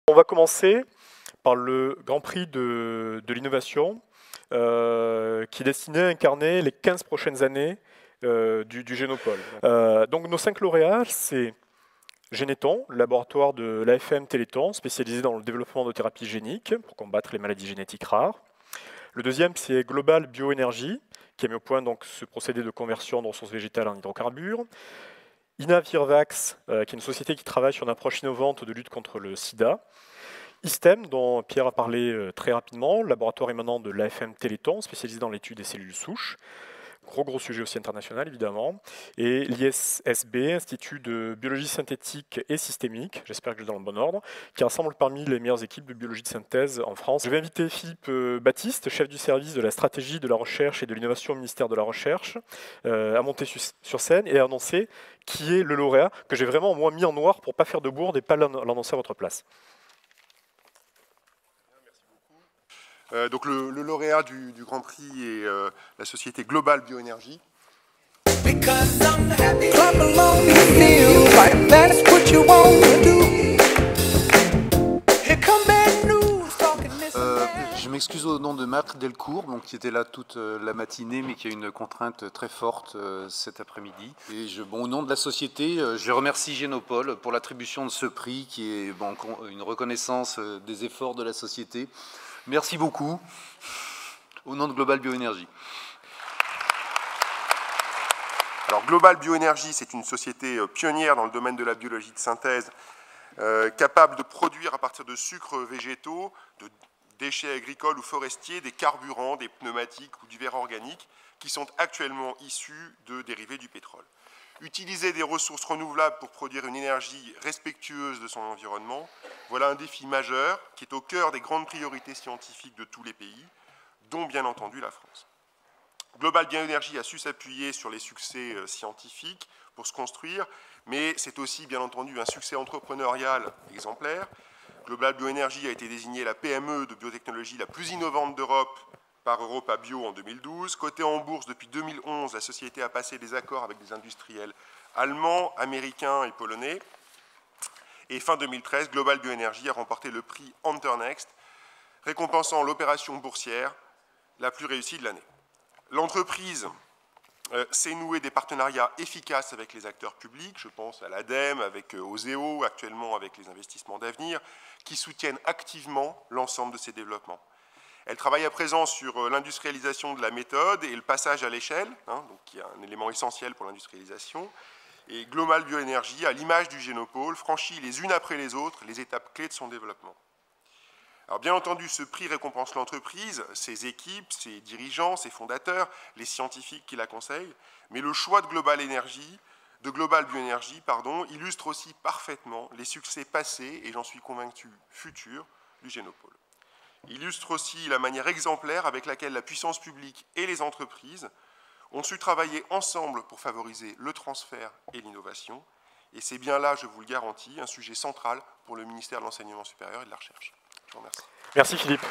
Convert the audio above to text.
On va commencer par le Grand Prix de l'innovation qui est destiné à incarner les 15 prochaines années du Génopole. Donc nos 5 lauréats, c'est Généton, le laboratoire de l'AFM Téléthon, spécialisé dans le développement de thérapies géniques pour combattre les maladies génétiques rares. Le deuxième, c'est Global Bioénergie, qui a mis au point donc, ce procédé de conversion de ressources végétales en hydrocarbures. Inavirvax, qui est une société qui travaille sur une approche innovante de lutte contre le sida. ISTEM, dont Pierre a parlé très rapidement, laboratoire émanant de l'AFM Téléthon, spécialisé dans l'étude des cellules souches. Gros sujet aussi international, évidemment. Et l'ISSB, Institut de biologie synthétique et systémique, j'espère que je vais dans le bon ordre, qui rassemble parmi les meilleures équipes de biologie de synthèse en France. Je vais inviter Philippe Baptiste, chef du service de la stratégie de la recherche et de l'innovation au ministère de la Recherche, à monter sur scène et à annoncer qui est le lauréat, que j'ai vraiment moi mis en noir pour ne pas faire de bourde et pas l'annoncer à votre place. Donc le lauréat du Grand Prix est la société Global Bioénergie. Je m'excuse au nom de Marc Delcourt, donc, qui était là toute la matinée, mais qui a une contrainte très forte cet après-midi. Et au nom de la société, je remercie Génopole pour l'attribution de ce prix, qui est une reconnaissance des efforts de la société. Merci beaucoup, au nom de Global Bioénergie. Alors Global Bioénergie, c'est une société pionnière dans le domaine de la biologie de synthèse, capable de produire à partir de sucres végétaux, de déchets agricoles ou forestiers, des carburants, des pneumatiques ou du verre organique qui sont actuellement issus de dérivés du pétrole. Utiliser des ressources renouvelables pour produire une énergie respectueuse de son environnement, voilà un défi majeur qui est au cœur des grandes priorités scientifiques de tous les pays, dont bien entendu la France. Global Bioénergie a su s'appuyer sur les succès scientifiques pour se construire, mais c'est aussi bien entendu un succès entrepreneurial exemplaire. Global Bioénergie a été désignée la PME de biotechnologie la plus innovante d'Europe par Europa Bio en 2012. Cotée en bourse depuis 2011, la société a passé des accords avec des industriels allemands, américains et polonais. Et fin 2013, Global Bioénergie a remporté le prix Enternext, récompensant l'opération boursière la plus réussie de l'année. L'entreprise s'est nouée des partenariats efficaces avec les acteurs publics, je pense à l'ADEME, avec Oseo, actuellement avec les investissements d'avenir, qui soutiennent activement l'ensemble de ces développements. Elle travaille à présent sur l'industrialisation de la méthode et le passage à l'échelle, qui est un élément essentiel pour l'industrialisation. Et Global Bioénergie, à l'image du Génopole, franchit les unes après les autres les étapes clés de son développement. Alors bien entendu, ce prix récompense l'entreprise, ses équipes, ses dirigeants, ses fondateurs, les scientifiques qui la conseillent, mais le choix de Global Bioénergie, illustre aussi parfaitement les succès passés et j'en suis convaincu futurs du Génopole. Il illustre aussi la manière exemplaire avec laquelle la puissance publique et les entreprises ont su travailler ensemble pour favoriser le transfert et l'innovation. Et c'est bien là, je vous le garantis, un sujet central pour le ministère de l'Enseignement supérieur et de la Recherche. Je vous remercie. Merci Philippe.